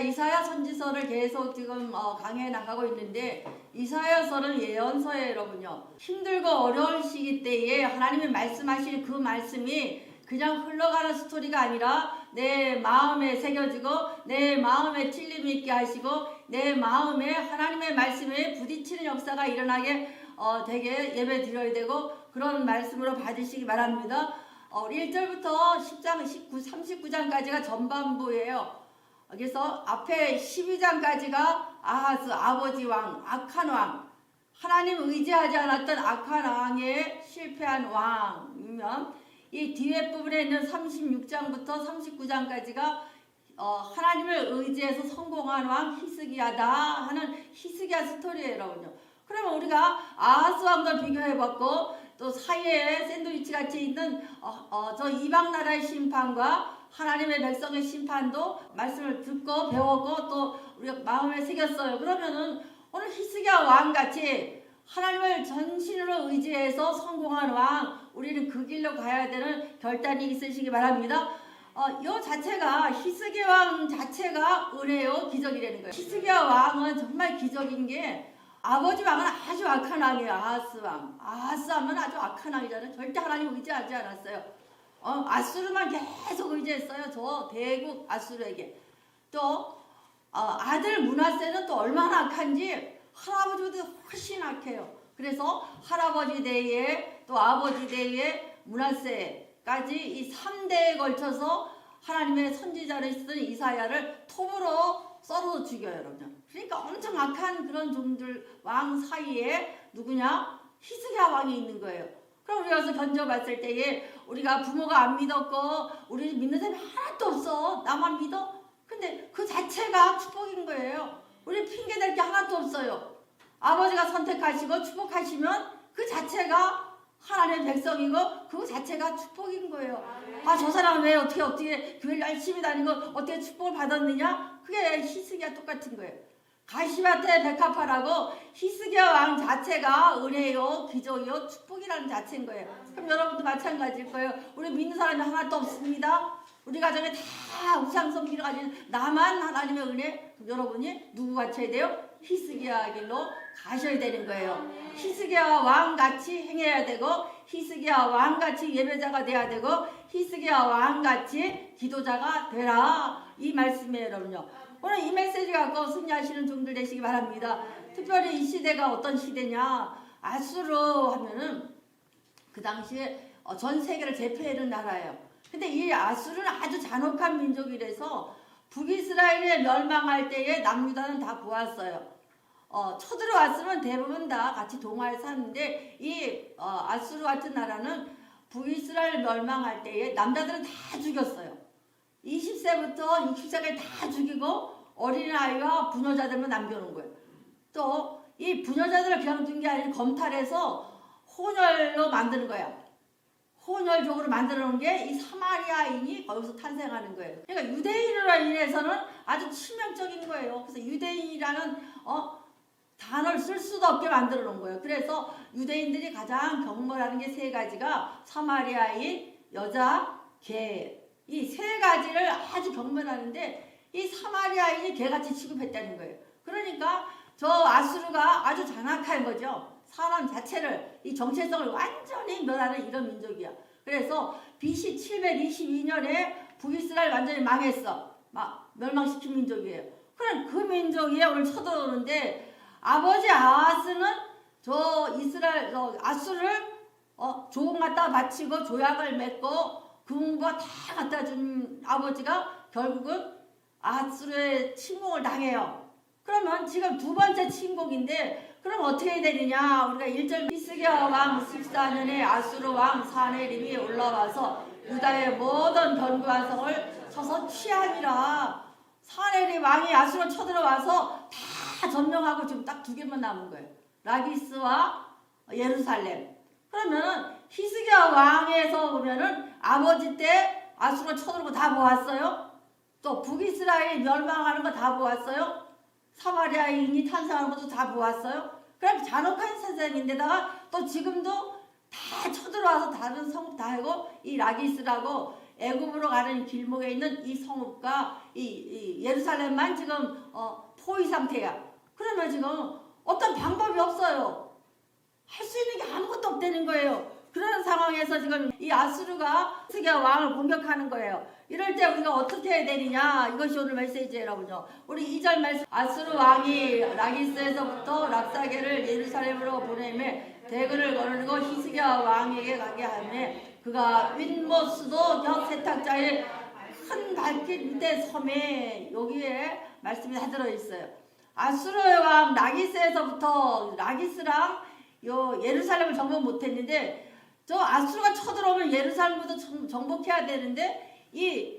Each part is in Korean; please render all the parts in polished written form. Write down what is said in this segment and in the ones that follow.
이사야 선지서를 계속 지금 강해 나가고 있는데 이사야서는 예언서예요, 여러분요. 힘들고 어려운 시기 때에 하나님이 말씀하시는 그 말씀이 그냥 흘러가는 스토리가 아니라 내 마음에 새겨지고 내 마음에 찔림 있게 하시고 내 마음에 하나님의 말씀에 부딪히는 역사가 일어나게 되게 예배 드려야 되고 그런 말씀으로 받으시기 바랍니다. 1절부터 10장, 19, 39장까지가 전반부예요. 그래서 앞에 12장까지가 아하스 아버지 왕, 악한 왕, 하나님 의지하지 않았던 악한 왕의 실패한 왕이면 이 뒤에 부분에 있는 36장부터 39장까지가 하나님을 의지해서 성공한 왕 히스기야다 하는 히스기야 스토리예요, 여러분요. 그러면 우리가 아하스 왕도 비교해봤고 또 사이에 샌드위치 같이 있는 저 이방 나라의 심판과 하나님의 백성의 심판도 말씀을 듣고 배웠고 또 우리가 마음에 새겼어요. 그러면은 오늘 히스기야 왕같이 하나님을 전신으로 의지해서 성공한 왕, 우리는 그 길로 가야 되는 결단이 있으시기 바랍니다. 요 자체가 히스기야 왕 자체가 은혜요 기적이라는 거예요. 히스기야 왕은 정말 기적인 게 아버지 왕은 아주 악한 왕이에요. 아하스 왕. 아하스 왕은 아주 악한 왕이잖아요. 절대 하나님 의지하지 않았어요. 아수르만 계속 의지했어요. 저 대국 아수르에게. 또 아들 므낫세는 또 얼마나 악한지 할아버지보다 훨씬 악해요. 그래서 할아버지 대에 또 아버지 대에 므낫세까지 이 3대에 걸쳐서 하나님의 선지자를 쓰던 이사야를 톱으로 썰어 죽여요, 여러분. 그러니까 엄청 악한 그런 종들 왕 사이에 누구냐? 히스기야 왕이 있는 거예요. 그럼 우리가 와서 견뎌봤을 때에 우리가 부모가 안 믿었고 우리 믿는 사람이 하나도 없어. 나만 믿어? 근데 그 자체가 축복인 거예요. 우리 핑계댈 게 하나도 없어요. 아버지가 선택하시고 축복하시면 그 자체가 하나님의 백성이고 그 자체가 축복인 거예요. 저 사람은 왜 어떻게 교회를 열심히 다니고 어떻게 축복을 받았느냐? 그게 히스기야 똑같은 거예요. 가시밭의 백합화라고 히스기야 왕 자체가 은혜요, 기적이요, 축복이라는 자체인 거예요. 그럼 여러분도 마찬가지일 거예요. 우리 믿는 사람이 하나도 없습니다. 우리 가정에 다 우상성 길을 가진 나만 하나님의 은혜. 그럼 여러분이 누구 같이 해야 돼요? 히스기야 길로 가셔야 되는 거예요. 히스기야 왕같이 행해야 되고 히스기야 왕같이 예배자가 돼야 되고 히스기야 왕같이 기도자가 되라. 이 말씀이에요, 여러분요. 오늘 이 메시지 갖고 승리하시는 종들 되시기 바랍니다. 특별히 이 시대가 어떤 시대냐? 아수르 하면은 그 당시에 전 세계를 제패하는 나라예요. 근데 이 아수르는 아주 잔혹한 민족이라서 북이스라엘이 멸망할 때에 남유다는 다 보았어요. 쳐들어왔으면 대부분 다 같이 동화에 사는데 이 아수르 같은 나라는 북이스라엘 멸망할 때에 남자들은 다 죽였어요. 20세부터 60세까지 다 죽이고 어린아이와 부녀자들만 남겨놓은 거예요. 또 이 부녀자들을 그냥 둔 게 아니라 검탈해서 혼혈로 만드는 거야. 혼혈족으로 만들어 놓은 게 이 사마리아인이 거기서 탄생하는 거예요. 그러니까 유대인으로 인해서는 아주 치명적인 거예요. 그래서 유대인이라는 단어를 쓸 수도 없게 만들어 놓은 거예요. 그래서 유대인들이 가장 경멸하는 게 세 가지가 사마리아인, 여자, 개. 이 세 가지를 아주 경멸하는데 이 사마리아인이 개같이 취급했다는 거예요. 그러니까 저 아수르가 아주 잔악한 거죠. 사람 자체를 이 정체성을 완전히 멸하는 이런 민족이야. 그래서 BC 722년에 북이스라엘 완전히 망했어. 멸망시킨 민족이에요. 그럼 그 민족이 오늘 쳐들어오는데 아버지 아하스는 저 아수르를 조공 갖다 바치고 조약을 맺고 금과 다 갖다 준 아버지가 결국은 아수르의 침공을 당해요. 그러면 지금 두 번째 침공인데 그럼 어떻게 되느냐? 우리가 1절 히스기야 왕 14년에 아수르 왕 사네립이 올라와서 유다의 모든 견고한 성을 쳐서 취하니라. 사네립 왕이 아수르 쳐들어와서 다 점령하고 지금 딱 두 개만 남은 거예요. 라기스와 예루살렘. 그러면은 히스기야 왕에서 보면은 아버지 때 아수르 쳐들어오고 다 보았어요. 또 북이스라엘 멸망하는 거 다 보았어요. 사마리아인이 탄생하는 것도 다 보았어요. 그럼 잔혹한 세상인데다가 또 지금도 다 쳐들어와서 다른 성 다 하고 이 라기스라고 애굽으로 가는 길목에 있는 이 성읍과 이 예루살렘만 지금 포위 상태야. 그러면 지금 어떤 방법이 없어요. 할 수 있는 게 아무것도 없다는 거예요. 그런 상황에서 지금 이 아수르가 히스기야 왕을 공격하는 거예요. 이럴 때 우리가 어떻게 해야 되느냐, 이것이 오늘 메시지예요, 여러분요. 우리 2절 말씀, 아수르 왕이 라기스에서부터 랍사게를 예루살렘으로 보내매 대군을 거느리고 히스기야 왕에게 가게 하매 그가 윗모스도 겨 세탁자의 큰 밝힌 밑에 섬에, 여기에 말씀이 다 들어있어요. 아수르 왕 라기스에서부터, 라기스랑 요 예루살렘을 정복 못했는데, 저 아수르가 쳐들어오면 예루살렘부터 정복해야 되는데 이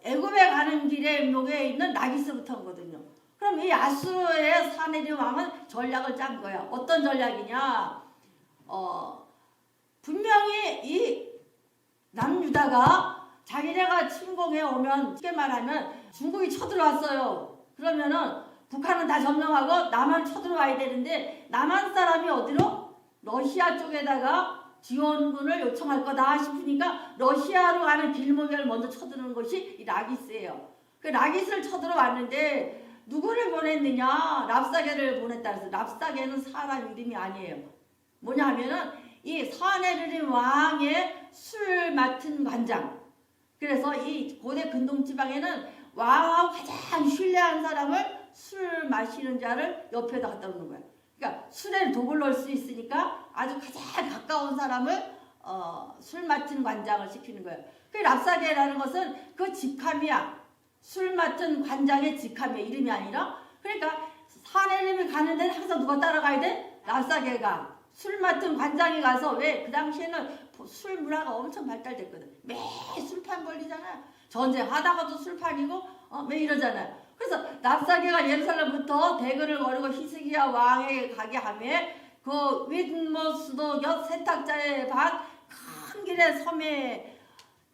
애굽에 가는 길에 여기에 있는 라기스부터거든요. 그럼 이 아수르의 사네립 왕은 전략을 짠 거야. 어떤 전략이냐? 분명히 이 남유다가 자기네가 침공해 오면, 쉽게 말하면 중국이 쳐들어왔어요. 그러면은 북한은 다 점령하고 남한 쳐들어와야 되는데, 남한 사람이 어디로? 러시아 쪽에다가 지원군을 요청할 거다 싶으니까 러시아로 가는 길목을 먼저 쳐드는 것이 이 라기스예요. 그 라기스를 쳐들어왔는데 누구를 보냈느냐? 랍사게를 보냈다 그래서, 랍사게는 사람 이름이 아니에요. 뭐냐 하면은 이 사네르림 왕의 술 맡은 관장. 그래서 이 고대 근동 지방에는 왕하고 가장 신뢰한 사람을, 술 마시는 자를 옆에다 갖다 놓는 거야. 그러니까 술에 독을 넣을 수 있으니까 아주 가장 가까운 사람을 술 맡은 관장을 시키는 거예요. 그 랍사게라는 것은 그 직함이야. 술 맡은 관장의 직함이야. 이름이 아니라. 그러니까 사내림이 가는 데는 항상 누가 따라가야 돼? 랍사게가. 술 맡은 관장이 가서, 왜? 그 당시에는 술 문화가 엄청 발달됐거든. 매 술판 벌리잖아요. 전쟁하다가도 술판이고 매 이러잖아요. 그래서 랍사게가 예루살렘부터 대군을 거르고 히스기야 왕에게 가게 하며 그 윗모스도 곁 세탁자의 밭 큰 길의 섬에,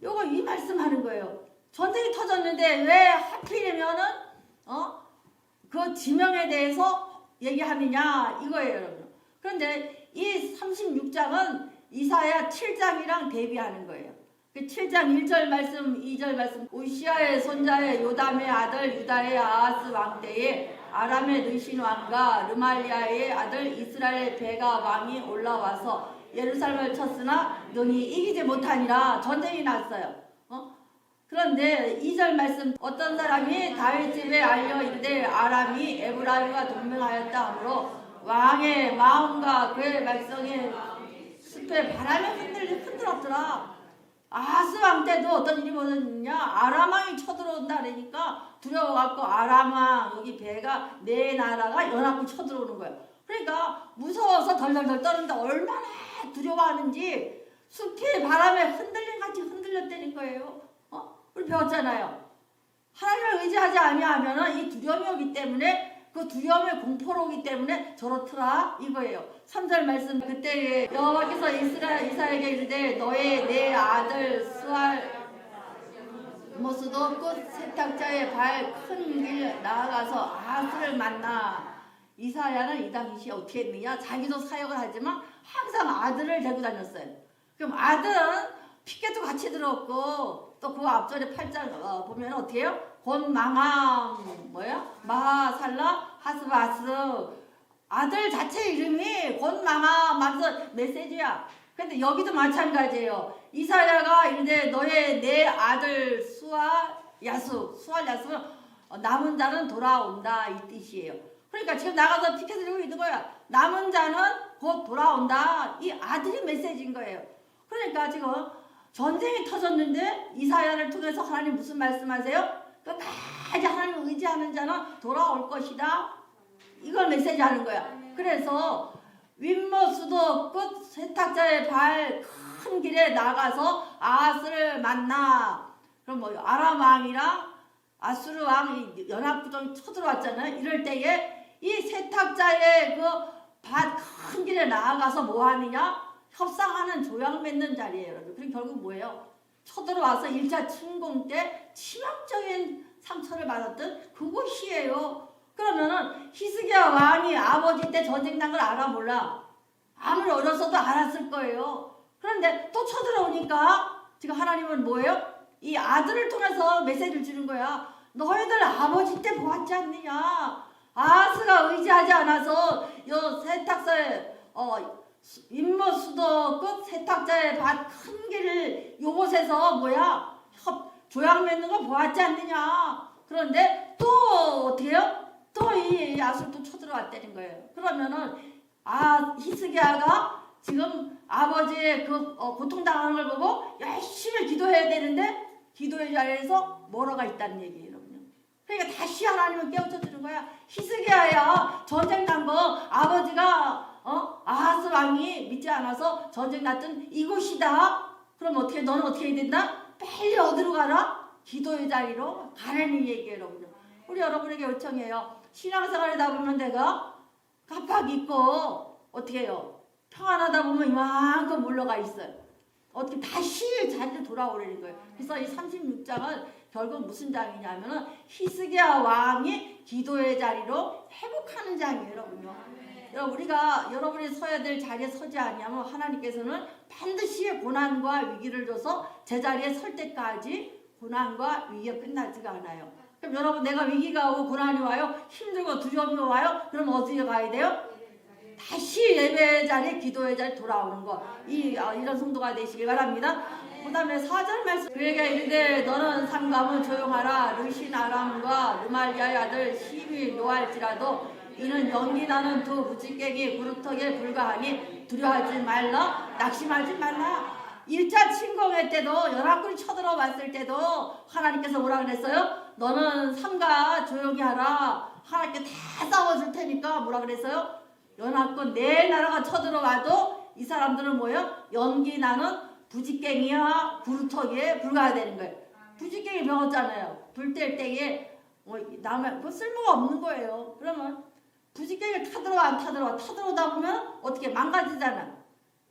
요거 이 말씀하는 거예요. 전쟁이 터졌는데 왜 하필이면은 그 지명에 대해서 얘기하느냐 이거예요, 여러분. 그런데 이 36장은 이사야 7장이랑 대비하는 거예요. 그 7장 1절 말씀, 2절 말씀, 우시아의 손자의 요담의 아들 유다의 아하스 왕 때에 아람의 느신 왕과 르말리아의 아들 이스라엘 베가 왕이 올라와서 예루살렘을 쳤으나 능히 이기지 못하니라. 전쟁이 났어요. 그런데 2절 말씀, 어떤 사람이 다윗 집에 알려 이르되 아람이 에브라임과 동맹하였다 하므로 왕의 마음과 그의 백성의 숲에 바람에 흔들었더라. 아하스 왕 때도 어떤 일이 벌어졌느냐? 아람 왕이 쳐들어온다 그러니까 두려워갖고 아람 왕, 여기 배가, 네 나라가 연합군 쳐들어오는 거예요. 그러니까 무서워서 덜덜덜 떠는데 얼마나 두려워하는지 숲이 바람에 흔들림같이 흔들렸다는 거예요. 우리 배웠잖아요. 하나님을 의지하지 아니하면은 이 두려움이 오기 때문에, 그 두려움의 공포로 오기 때문에 저렇더라 이거예요. 3절 말씀, 그때 여호와께서 이사야에게 이르되 너의 내 아들 스왈 모스도 끝 세탁자의 발 큰 길 나아가서 아스를 만나. 이사야는 이 당시에 어떻게 했느냐? 자기도 사역을 하지만 항상 아들을 데리고 다녔어요. 그럼 아들은 피켓도 같이 들었고, 또 그 앞절에 8장 보면 어떻게 해요? 곤망함, 마하살라 하스바스. 아들 자체 이름이 곤망함 하면서 메시지야. 근데 여기도 마찬가지예요. 이사야가 이제 너의 내 아들 수알 야수 남은 자는 돌아온다 이 뜻이에요. 그러니까 지금 나가서 피켓을 들고 있는 거야. 남은 자는 곧 돌아온다. 이 아들이 메시지인 거예요. 그러니까 지금 전쟁이 터졌는데 이사야를 통해서 하나님 무슨 말씀하세요? 끝까지 하나님을 의지하는 자는 돌아올 것이다. 이걸 메시지 하는 거야. 그래서 윗모스도 끝 세탁자의 발 큰 길에 나가서 아하스를 만나. 그럼 아람 왕이랑 아수르 왕이 연합군이 쳐들어왔잖아요. 이럴 때에 이 세탁자의 그 밭 큰 길에 나아가서 뭐 하느냐? 협상하는, 조약 맺는 자리예요, 여러분. 그럼 결국 뭐예요? 쳐들어와서 1차 침공 때 치명적인 상처를 받았던 그곳이에요. 그러면은 히스기야 왕이 아버지 때 전쟁 난 걸 알아 몰라? 아무리 어렸어도 알았을 거예요. 그런데 또 쳐들어오니까 지금 하나님은 뭐예요? 이 아들을 통해서 메시지를 주는 거야. 너희들 아버지 때 보았지 않느냐. 아스가 의지하지 않아서 요 세탁소에 임무수도 끝 세탁자의 밭 큰 길을 요곳에서 뭐야 조약 맺는 거 보았지 않느냐. 그런데 또 어떻게 해요? 또 이 아수를 또 쳐들어왔다는 거예요. 그러면은 히스기야가 지금 아버지의 그 고통당하는 걸 보고 열심히 기도해야 되는데 기도의 자리에서 뭐라가 있다는 얘기예요. 그러니까 다시 하나님은 깨우쳐 주는 거야. 히스기야야, 전쟁 난 거 아버지가 아하스 왕이 믿지 않아서 전쟁 났던 이곳이다. 그럼 어떻게 너는 어떻게 해야 된다? 빨리 어디로 가라? 기도의 자리로 가라는 얘기예요. 우리 여러분에게 요청해요. 신앙생활이다 보면 내가 깜빡 잊고 어떻게 해요? 평안하다 보면 이만큼 물러가 있어요. 어떻게 다시 자리로 돌아오려는 거예요. 그래서 이 36장은 결국 무슨 장이냐면은 히스기야 왕이 기도의 자리로 회복하는 장이에요, 여러분요. 여러분 우리가 여러분이 서야 될 자리에 서지 않으면 하나님께서는 반드시 고난과 위기를 줘서 제자리에 설 때까지 고난과 위기가 끝나지가 않아요. 그럼 여러분 내가 위기가 오고 고난이 와요, 힘들고 두려움이 와요. 그럼 어디에 가야 돼요? 다시 예배 자리에 기도의 자리에 돌아오는 거. 이런 성도가 되시길 바랍니다. 그 다음에 4절 말씀. 그에게 이르되 너는 삼가문 조용하라. 르신 아람과 르말리아의 아들 시비 노할지라도 이는 연기 나는 두 부지깽이 구루터기에 불과하니 두려워하지 말라. 낙심하지 말라. 1차 침공회 때도 연합군이 쳐들어왔을 때도 하나님께서 뭐라 그랬어요? 너는 삼가 조용히 하라. 하나님께 다 싸워줄 테니까 뭐라 그랬어요? 연합군 내 나라가 쳐들어와도 이 사람들은 뭐예요? 연기 나는 부지깽이와 구루터기에 불과하다는 거예요. 부지깽이 배웠잖아요. 불 뗄 때에 남의 그 쓸모가 없는 거예요. 그러면 부지깽이를 타들어와 안 타들어와 타들어오다 보면 어떻게 망가지잖아.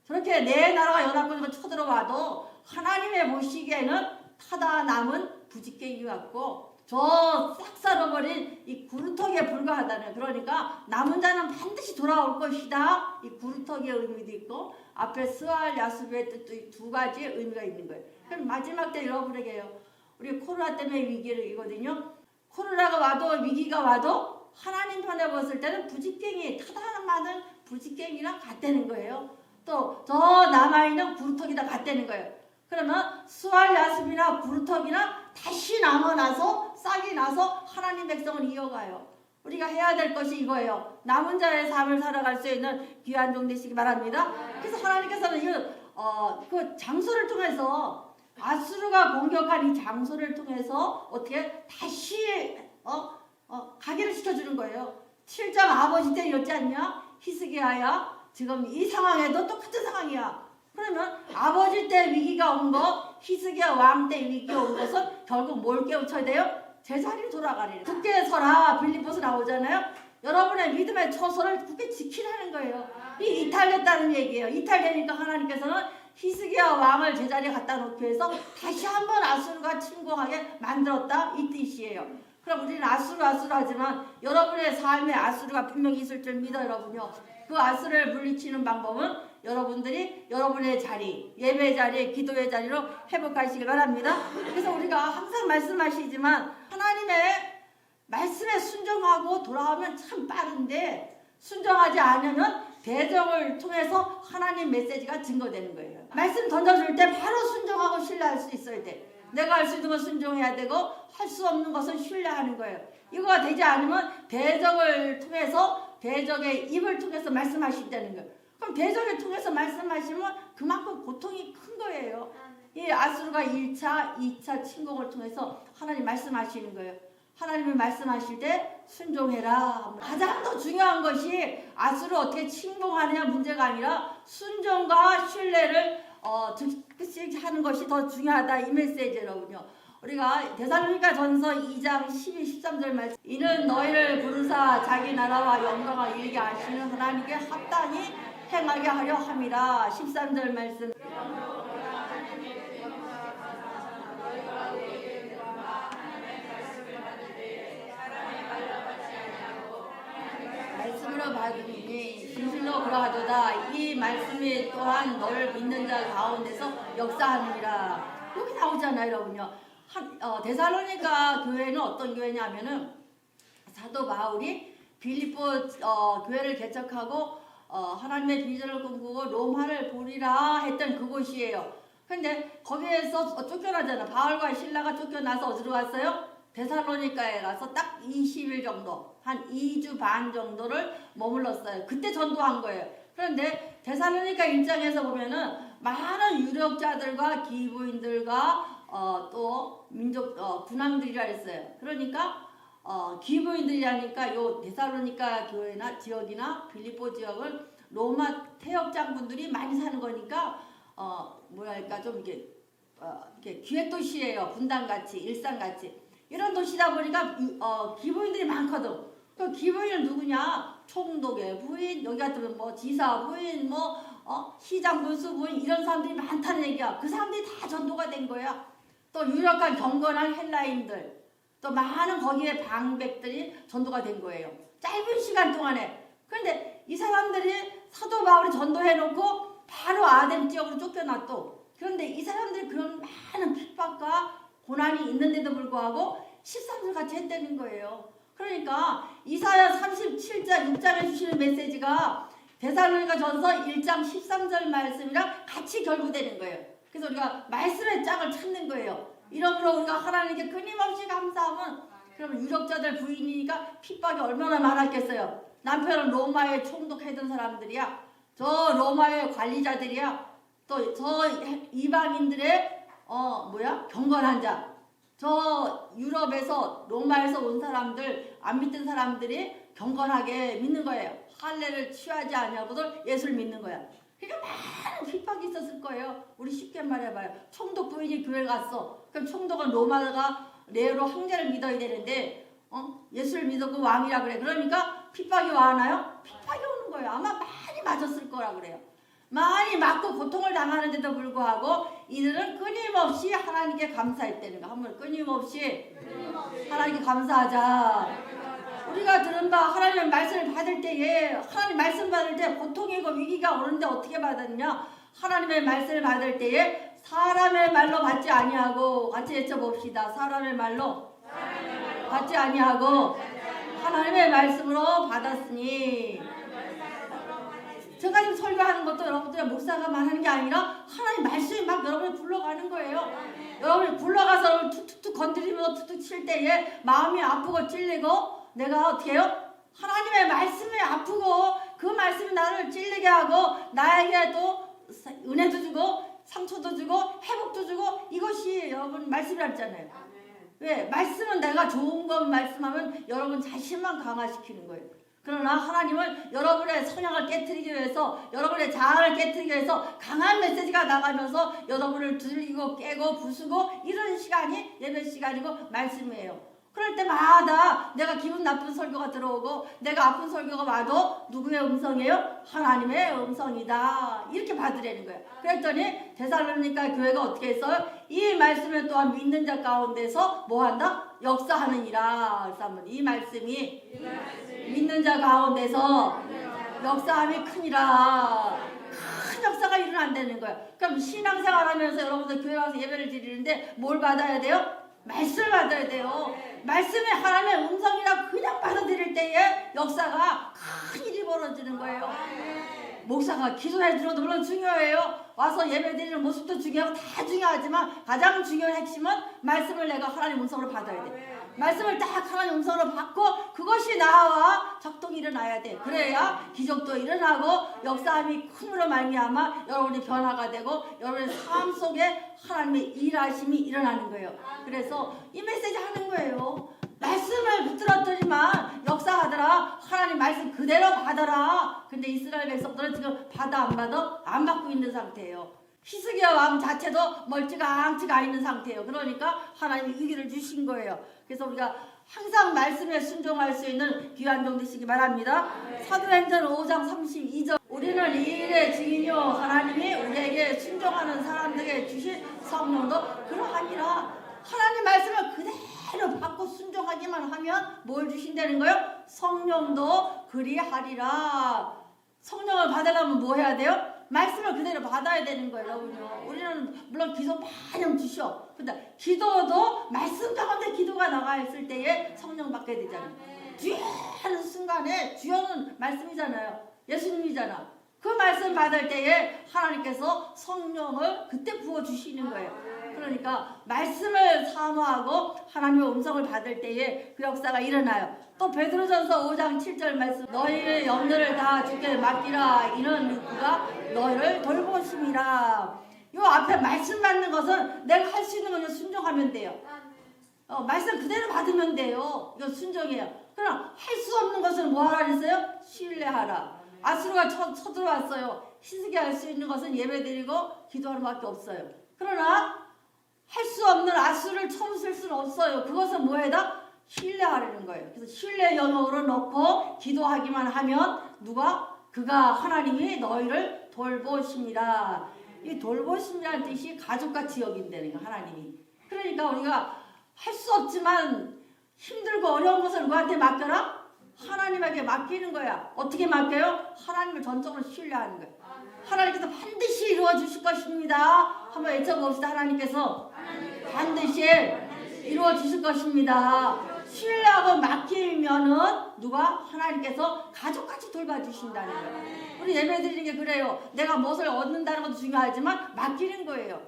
저렇게 내 나라가 연합군이 쳐들어와도 하나님의 보시기에는 타다 남은 부지깽이 같고 저 싹 썰어버린 이 구루터기에 불과하다는. 그러니까 남은 자는 반드시 돌아올 것이다. 이 구루터기의 의미도 있고 앞에 스알 야수비의 뜻도 두 가지의 의미가 있는 거예요. 그럼 마지막 때 여러분에게요. 우리 코로나 때문에 위기이거든요. 코로나가 와도 위기가 와도 하나님 편에 봤을 때는 부지깽이 타다 많은 부지깽이랑 같다는 거예요. 또 저 남아있는 구루터기다 같다는 거예요. 그러면 스알 야수비나 구루터기나 다시 남아나서 싹이 나서 하나님 백성을 이어가요. 우리가 해야 될 것이 이거예요. 남은 자의 삶을 살아갈 수 있는 귀한 종 되시기 바랍니다. 그래서 하나님께서는 그 장소를 통해서 아수르가 공격한 이 장소를 통해서 어떻게 다시 가게를 시켜주는 거예요. 7장 아버지 때였지 않냐? 히스기야야 지금 이 상황에도 똑같은 상황이야. 그러면 아버지 때 위기가 온 거, 히스기야 왕 때 위기가 온 것은 결국 뭘 깨우쳐야 돼요? 제자리로 돌아가리라. 굳게 서라. 빌립보서 나오잖아요. 여러분의 믿음의 처소를 굳게 지키라는 거예요. 이 이탈됐다는 얘기예요. 이탈되니까 하나님께서는 히스기야 왕을 제자리에 갖다 놓기 위해서 다시 한번 아수르가 침공하게 만들었다 이 뜻이에요. 그럼 우리는 아수르 하지만 여러분의 삶에 아수르가 분명히 있을 줄 믿어요, 여러분요. 그 아수르를 물리치는 방법은 여러분들이 여러분의 자리, 예배 자리, 기도의 자리로 회복하시길 바랍니다. 그래서 우리가 항상 말씀하시지만 하나님의 말씀에 순종하고 돌아오면 참 빠른데 순종하지 않으면 대적을 통해서 하나님 메시지가 증거되는 거예요. 말씀 던져줄 때 바로 순종하고 신뢰할 수 있어야 돼. 내가 할 수 있는 건 순종해야 되고 할 수 없는 것은 신뢰하는 거예요. 이거가 되지 않으면 대적을 통해서 대적의 입을 통해서 말씀하신다는 거예요. 그럼 대적을 통해서 말씀하시면 그만큼 고통이 큰 거예요. 이 아수르가 1차, 2차 침공을 통해서 하나님 말씀하시는 거예요. 하나님이 말씀하실 때 순종해라. 가장 더 중요한 것이 아수르를 어떻게 침공하느냐 문제가 아니라 순종과 신뢰를 하는 것이 더 중요하다 이 메시지로군요. 우리가 데살로니가 전서 2장 12, 13절 말씀. 이는 너희를 부르사 자기 나라와 영광을 이루게 하시는 하나님께 합당히 행하게 하려 함이라. 13절 말씀. 말씀으로 받으니 진실로 그러하도다. 이 말씀이 또한 너를 믿는 자 가운데서 역사하느니라. 여기 나오잖아요, 여러분요. 데살로니가 교회는 어떤 교회냐면은 사도 바울이 빌립보 교회를 개척하고 하나님의 비전을 꿈꾸고 로마를 보리라 했던 그곳이에요. 근데 거기에서 쫓겨나잖아. 바울과 신라가 쫓겨나서 어디로 갔어요? 데살로니가에 가서 딱 20일 정도, 한 2주 반 정도를 머물렀어요. 그때 전도한 거예요. 그런데 데살로니가 일장에서 보면은 많은 유력자들과 기부인들과 또 민족 군왕들이라 했어요. 그러니까 기부인들이라니까 요 데살로니가 교회나 지역이나 빌립보 지역은 로마 태역 장군들이 많이 사는 거니까 뭐랄까 좀 이렇게 기획 도시예요. 분당같이 일산같이 이런 도시다 보니까 기부인들이 많거든. 그 기부인은 누구냐? 총독의 부인, 여기 같으면 뭐 지사 부인, 뭐 시장 군수 부인 이런 사람들이 많다는 얘기야. 그 사람들이 다 전도가 된 거야. 또 유력한 경건한 헬라인들, 또 많은 거기에 방백들이 전도가 된 거예요. 짧은 시간 동안에. 그런데 이 사람들이 사도 바울이 전도해놓고 바로 아덴 지역으로 쫓겨났또. 그런데 이 사람들이 그런 많은 핍박과 고난이 있는데도 불구하고 13절 같이 했다는 거예요. 그러니까 이사야 37장 6장에 주시는 메시지가 데살로니가 전서 1장 13절 말씀이랑 같이 결부되는 거예요. 그래서 우리가 말씀의 짝을 찾는 거예요. 이러므로 우리가 하나님께 끊임없이 감사하면 그러면 유력자들 부인이니까 핍박이 얼마나 많았겠어요. 남편은 로마에 총독했던 사람들이야. 저 로마의 관리자들이야. 또 저 이방인들의 경건한 자. 저 유럽에서 로마에서 온 사람들 안 믿던 사람들이 경건하게 믿는 거예요. 할례를 취하지 않냐고들 예수를 믿는 거야. 그러니까 많은 핍박이 있었을 거예요. 우리 쉽게 말해봐요. 총독 부인이 교회 갔어. 그럼 총독은 로마가 네로 황제를 믿어야 되는데 예수를 믿었고 왕이라 그래. 그러니까 핍박이 와나요? 핍박이 오는 거예요. 아마 많이 맞았을 거라 그래요. 많이 맞고 고통을 당하는데도 불구하고 이들은 끊임없이 하나님께 감사했다는 거. 한번 끊임없이 하나님께 감사하자. 우리가 들은 바 하나님의 말씀을 받을 때에 하나님 말씀 받을 때 고통이고 위기가 오는데 어떻게 받았냐? 하나님의 말씀을 받을 때에 사람의 말로 받지 아니하고 같이 외쳐봅시다. 사람의 말로 받지 아니하고 하나님의 말씀으로 받았으니. 제가 지금 설교하는 것도 여러분들의 목사가만 하는 게 아니라 하나님 말씀이 막 여러분을 굴러가는 거예요. 여러분이 굴러가서 여러분 툭툭툭 건드리면서 툭툭 칠 때에 마음이 아프고 찔리고 내가 어떻게 해요? 하나님의 말씀이 아프고 그 말씀이 나를 찔리게 하고 나에게 또 은혜도 주고 상처도 주고 회복도 주고 이것이 여러분 말씀이라 했잖아요. 왜? 말씀은 내가 좋은 것 말씀하면 여러분 자신만 강화시키는 거예요. 그러나 하나님은 여러분의 성향을 깨트리기 위해서 여러분의 자아를 깨트리기 위해서 강한 메시지가 나가면서 여러분을 두들기고 깨고 부수고 이런 시간이 예배 시간이고 말씀이에요. 그럴 때마다 내가 기분 나쁜 설교가 들어오고 내가 아픈 설교가 와도 누구의 음성이에요? 하나님의 음성이다. 이렇게 받으라는 거예요. 그랬더니 데살로니가 교회가 어떻게 했어요? 이 말씀을 또한 믿는 자 가운데서 뭐한다? 역사하느니라. 그래서 한번 이 말씀이 믿는 자 가운데서 역사함이 크니라. 큰 역사가 일어난다는 거예요. 그럼 신앙생활 하면서 여러분들 교회 와서 예배를 드리는데 뭘 받아야 돼요? 말씀을 받아야 돼요. 말씀이 하나님의 음성이라 그냥 받아들일 때에 역사가 큰 일이 벌어지는 거예요. 목사가 기도해 주는 것도 물론 중요해요. 와서 예배 드리는 모습도 중요하고 다 중요하지만 가장 중요한 핵심은 말씀을 내가 하나님 음성으로 받아야 돼. 말씀을 딱 하나님 음성으로 받고 그것이 나와 작동이 일어나야 돼. 그래야 기적도 일어나고 역사함이 큼으로 말미암아 여러분이 변화가 되고 여러분의 삶 속에 하나님의 일하심이 일어나는 거예요. 그래서 이 메시지 하는 거예요. 말씀을 붙들었더니만 역사하더라. 하나님 말씀 그대로 받아라. 근데 이스라엘 백성들은 지금 받아 안 받아? 안 받고 있는 상태예요. 히스기야 왕 자체도 멀찌감치가 있는 상태예요. 그러니까 하나님이 위기를 주신 거예요. 그래서 우리가 항상 말씀에 순종할 수 있는 귀한 종 되시기 바랍니다. 사도행전 5장 32절 우리는 이 일의 증인이요 하나님이 우리에게 순종하는 사람들에게 주신 성령도 그러하니라. 하나님 말씀을 그대로 받고 순종하기만 하면 뭘 주신다는 거예요? 성령도 그리하리라. 성령을 받으려면 뭐 해야 돼요? 말씀을 그대로 받아야 되는 거예요, 여러분요. 우리는 물론 기도 많이 주셔. 근데 기도도 말씀 가운데 기도가 나가 있을 때에 성령 받게 되잖아요. 주여 하는 순간에 주여는 말씀이잖아요. 예수님이잖아. 그 말씀 받을 때에 하나님께서 성령을 그때 부어주시는 거예요. 그러니까 말씀을 사모하고 하나님의 음성을 받을 때에 그 역사가 일어나요. 또 베드로전서 5장 7절 말씀, 너희의 염려를 다 주께 맡기라. 이는 누가 너희를 돌보심이라. 이 앞에 말씀 받는 것은 내가 할 수 있는 건 순종하면 돼요. 말씀 그대로 받으면 돼요. 이거 순종이에요. 그러나 할 수 없는 것은 뭐 하라 그랬어요? 신뢰하라. 아수르가 쳐들어왔어요. 희스게 할 수 있는 것은 예배드리고 기도하는 밖에 없어요. 그러나 할 수 없는 아수르를 쳐부술 수는 없어요. 그것은 뭐에다? 신뢰하려는 거예요. 그래서 신뢰 영역으로 넣고 기도하기만 하면 그가 하나님이 너희를 돌보십니다. 이 돌보심이라는 뜻이 가족같이 여긴다는 거, 하나님이. 그러니까 우리가 할 수 없지만 힘들고 어려운 것을 누구한테 맡겨라? 하나님에게 맡기는 거야. 어떻게 맡겨요? 하나님을 전적으로 신뢰하는 거야. 하나님께서 반드시 이루어 주실 것입니다. 한번 외쳐봅시다. 하나님께서 반드시 이루어 주실 것입니다. 신뢰하고 맡기면은 하나님께서 가족같이 돌봐주신다는 거예요. 우리 예배드리는 게 그래요. 내가 무엇을 얻는다는 것도 중요하지만 맡기는 거예요.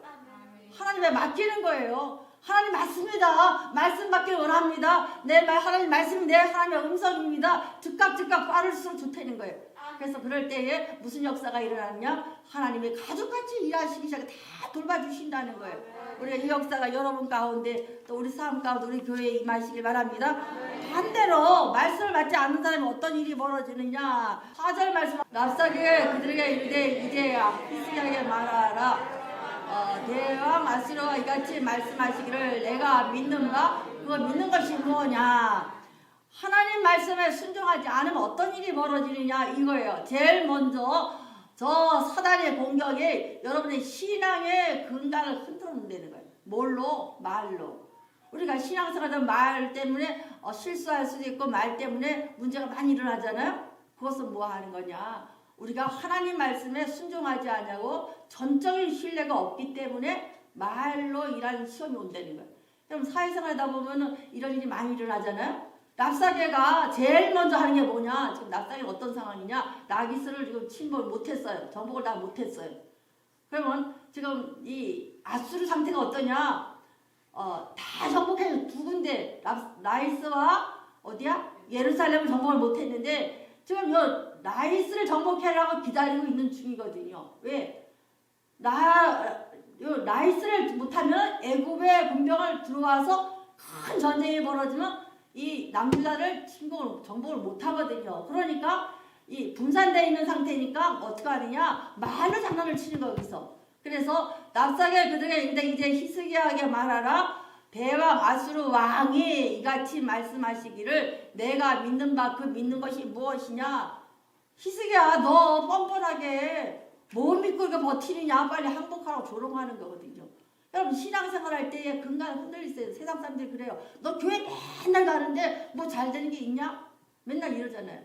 하나님에 맡기는 거예요. 하나님 맞습니다. 말씀 받길 원합니다. 하나님 말씀이 내 하나님의 음성입니다. 즉각 빠를수록 좋다는 거예요. 그래서 그럴 때에 무슨 역사가 일어나느냐? 하나님이 가족같이 일하시기 시작해 다 돌봐주신다는 거예요. 우리가 이 역사가 여러분 가운데 또 우리 삶 가운데 우리 교회에 임하시길 바랍니다. 반대로 말씀을 받지 않는 사람이 어떤 일이 벌어지느냐? 4절 말씀, 랍사게 그들에게 이르되 이제 희스기야에게 말하라. 대왕 아수르와 이같이 말씀하시기를 내가 믿는가? 그거 믿는 것이 뭐냐? 하나님 말씀에 순종하지 않으면 어떤 일이 벌어지느냐 이거예요. 제일 먼저 저 사단의 공격이 여러분의 신앙의 근간을 흔들어 놓는다는 거예요. 뭘로? 말로. 우리가 신앙생활하다 말 때문에 실수할 수도 있고 말 때문에 문제가 많이 일어나잖아요. 그것은 뭐 하는 거냐? 우리가 하나님 말씀에 순종하지 않냐고 전적인 신뢰가 없기 때문에 말로 일하는 시험이 온다는 거예요. 그럼 사회생활하다 보면 이런 일이 많이 일어나잖아요. 랍사게가 제일 먼저 하는 게 뭐냐? 지금 랍사게가 어떤 상황이냐? 라기스를 지금 침범을 못했어요. 정복을 다 못했어요. 그러면 지금 이 아수르 상태가 어떠냐? 다 정복해서 두 군데 라이스와 어디야? 예루살렘을 정복을 못했는데 지금 요 라이스를 정복하려고 기다리고 있는 중이거든요. 왜? 라이스를 못하면 애굽의 군병을 들어와서 큰 전쟁이 벌어지면 이 남유다를 정복을 못하거든요. 그러니까 이 분산되어 있는 상태니까 어떻게 하느냐? 말로 장난을 치는 거 여기서. 그래서 랍사게 그들에게 이제 희스기야에게 말하라. 대왕 아수르 왕이 이같이 말씀하시기를 내가 믿는 바 그 믿는 것이 무엇이냐? 희스기야 너 뻔뻔하게 못 믿고 이렇게 버티느냐? 빨리 항복하라고 조롱하는 거거든요. 여러분 신앙생활 할 때에 근간을 흔들리세요. 세상 사람들이 그래요. 너 교회 맨날 가는데 뭐 잘 되는 게 있냐? 맨날 이러잖아요.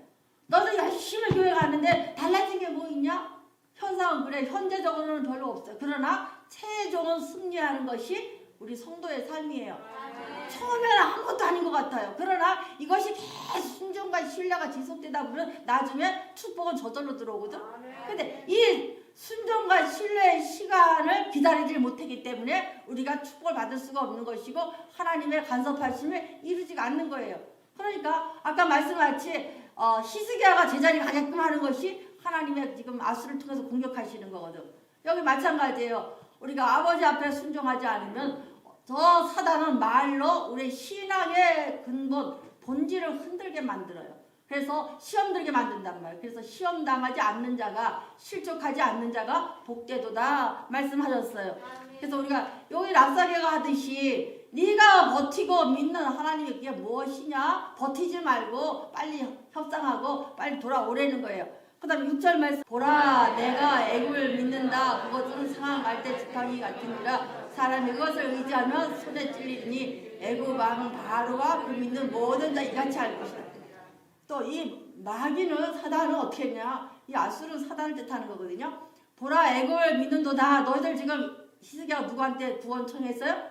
너도 열심히 교회 가는데 달라진 게 뭐 있냐? 현상은 그래. 현재적으로는 별로 없어요. 그러나 최종은 승리하는 것이 우리 성도의 삶이에요. 처음에는 아무것도 아닌 것 같아요. 그러나 이것이 계속 순종과 신뢰가 지속되다 보면 나중에 축복은 저절로 들어오거든. 근데 이 순종과 신뢰의 시간을 기다리지 못하기 때문에 우리가 축복을 받을 수가 없는 것이고 하나님의 간섭하심을 이루지가 않는 거예요. 그러니까 아까 말씀같이 희스기야가 제자리 가게끔 하는 것이 하나님의 지금 아수를 통해서 공격하시는 거거든. 여기 마찬가지예요. 우리가 아버지 앞에 순종하지 않으면 저 사단은 말로 우리 신앙의 근본, 본질을 흔들게 만들어요. 그래서 시험 들게 만든단 말이에요. 그래서 시험 당하지 않는 자가, 실족하지 않는 자가 복되도다 말씀하셨어요. 그래서 우리가 여기 랍사게가 하듯이 네가 버티고 믿는 하나님이 그게 무엇이냐? 버티지 말고 빨리 협상하고 빨리 돌아오라는 거예요. 그 다음에 6절 말씀, 보라 내가 애굽을 믿는다. 그것은 상한 갈대 지팡이 같으니라. 사람이 그것을 의지하면 손에 찔리니 애굽 왕 바로와 그 믿는 모든 자 이같이 할 것이다. 또 이 마귀는 사단은 어떻게 했냐? 이 아수르는 사단을 뜻하는 거거든요. 보라 애굽을 믿는도다. 너희들 지금 히스기야가 누구한테 구원 청했어요?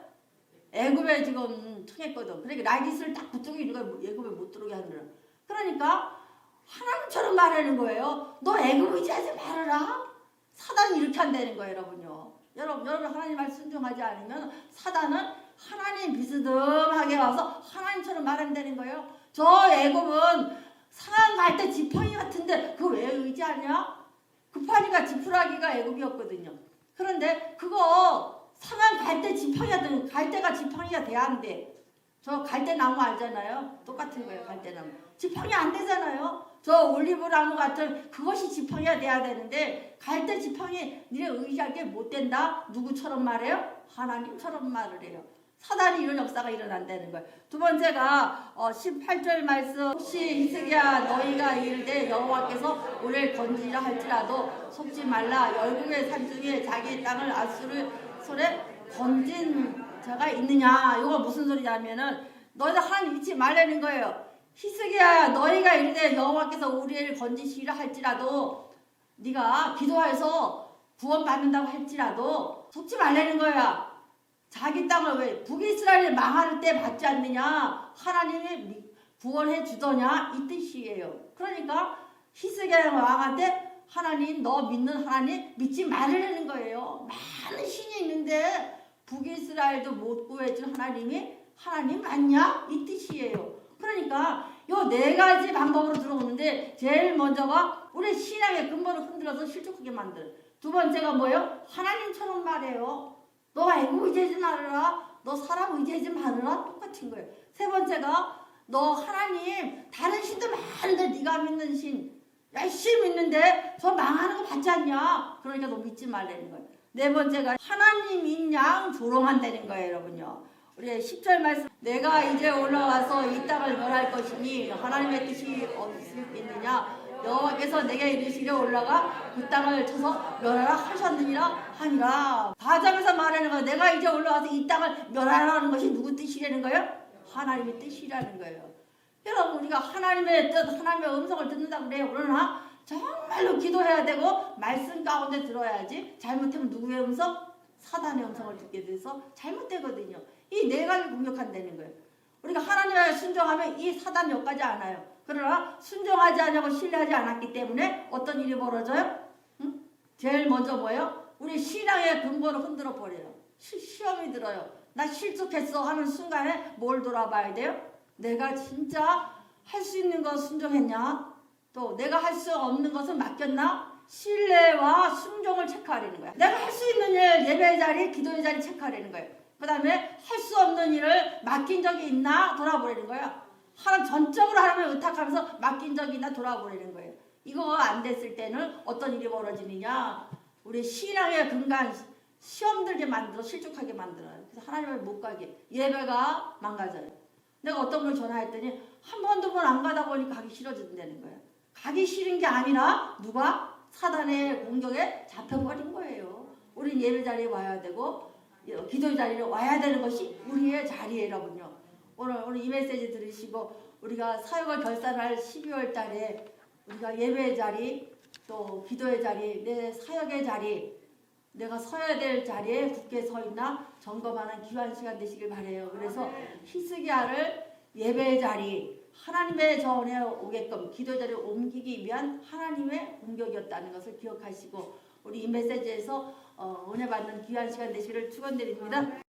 애굽에 지금 청했거든. 그러니까 라기스를 딱 붙들고 누가 애굽에 못 들어오게 하느라. 그러니까 하나님처럼 말하는 거예요. 너 애굽 의지하지 말아라. 사단이 이렇게 한다는 거예요, 여러분요. 여러분 하나님 말 순종하지 않으면 사단은 하나님 비스듬하게 와서 하나님처럼 말한다는 거예요. 저 애굽은 상한 갈 때 지팡이 같은데 그거 왜 의지하냐? 급하니까 지푸라기가 애굽이었거든요. 그런데 그거 상한 갈대 지팡이가 갈대가 지팡이가 돼야 안 돼. 저 갈대나무 알잖아요. 똑같은 거예요. 갈대나무. 지팡이 안 되잖아요. 저 올리브나무 같은 그것이 지팡이가 돼야 되는데 갈대 지팡이 니네 의지하게 못 된다. 누구처럼 말해요? 하나님처럼 말을 해요. 사단이 이런 역사가 일어난다는 거예요. 두 번째가 18절 말씀 혹시 히스기야 너희가 이르되 여호와께서 우리를 건지라 할지라도 속지 말라. 열국의 산중에 자기 땅을 아수르 손에 건진 자가 있느냐. 이거 무슨 소리냐면은 너희들 하나님 믿지 말라는 거예요. 히스기야 너희가 이르되 여호와께서 우리를 건지시라 할지라도 네가 기도해서 구원받는다고 할지라도 속지 말라는 거야. 자기 땅을 왜 북이스라엘이 망할 때 받지 않느냐. 하나님이 구원해 주더냐 이 뜻이에요. 그러니까 히스기야 왕한테 하나님 너 믿는 하나님 믿지 말으라는 거예요. 많은 신이 있는데 북이스라엘도 못 구해준 하나님이 하나님 맞냐 이 뜻이에요. 그러니까 요 네 가지 방법으로 들어오는데 제일 먼저가 우리 신앙의 근본을 흔들어서 실족하게 만들어. 두 번째가 뭐예요? 하나님처럼 말해요. 너가 애국 의지하지 말아라. 너 사람 의지하지 말아라. 똑같은 거예요. 세 번째가 너 하나님 다른 신도 많은데 네가 믿는 신 열심히 믿는데 저 망하는 거 받지 않냐. 그러니까 너 믿지 말라는 거예요. 네 번째가 하나님인 양 조롱한다는 거예요. 여러분요. 우리 10절 말씀 내가 이제 올라와서 이 땅을 멸할 것이니 하나님의 뜻이 어디 있겠느냐. 여호와께서 내게 이르시려 올라가 그 땅을 쳐서 멸하라 하셨느니라 하니라. 가정에서 말하는 거예요. 내가 이제 올라와서 이 땅을 멸하라는 것이 누구 뜻이라는 거예요? 하나님의 뜻이라는 거예요. 여러분 우리가 하나님의 뜻 하나님의 음성을 듣는다 그래요. 그러나 정말로 기도해야 되고 말씀 가운데 들어야지. 잘못하면 누구의 음성? 사단의 음성을 듣게 돼서 잘못되거든요. 이 네 가지 공격한다는 거예요. 우리가 하나님을 순종하면 이 사단 역까지 않아요. 그러나 순종하지 않고 신뢰하지 않았기 때문에 어떤 일이 벌어져요? 응? 제일 먼저 뭐예요? 우리 신앙의 근본을 흔들어 버려요. 시험이 들어요. 나 실족했어 하는 순간에 뭘 돌아봐야 돼요? 내가 진짜 할 수 있는 것 순종했냐? 또 내가 할 수 없는 것은 맡겼나? 신뢰와 순종을 체크하려는 거야. 내가 할 수 있는 일, 예배 자리, 기도의 자리 체크하려는 거예요. 그 다음에 할 수 없는 일을 맡긴 적이 있나 돌아보려는 거야. 하나님 전적으로 하나님을 의탁하면서 맡긴 적이 있나 돌아보려는 거예요. 이거 안 됐을 때는 어떤 일이 벌어지느냐. 우리 신앙의 근간 시험 들게 만들어 실족하게 만들어요. 그래서 하나님을 못 가게 예배가 망가져요. 내가 어떤 걸 전화했더니 한 번, 두 번 안 가다 보니까 가기 싫어진다는 거예요. 가기 싫은 게 아니라 누가? 사단의 공격에 잡혀버린 거예요. 우린 예배 자리에 와야 되고 기도 자리에 와야 되는 것이 우리의 자리예요. 여러분요. 오늘 이 메시지 들으시고 우리가 사역을 결산할 12월 달에 우리가 예배 자리 또 기도의 자리 내 사역의 자리 내가 서야 될 자리에 굳게 서 있나 점검하는 귀한 시간 되시길 바라요. 그래서 히스기야를 예배의 자리 하나님의 전에 오게끔 기도 자리에 옮기기 위한 하나님의 공격이었다는 것을 기억하시고 우리 이 메시지에서 은혜 받는 귀한 시간 되시기를 축원드립니다.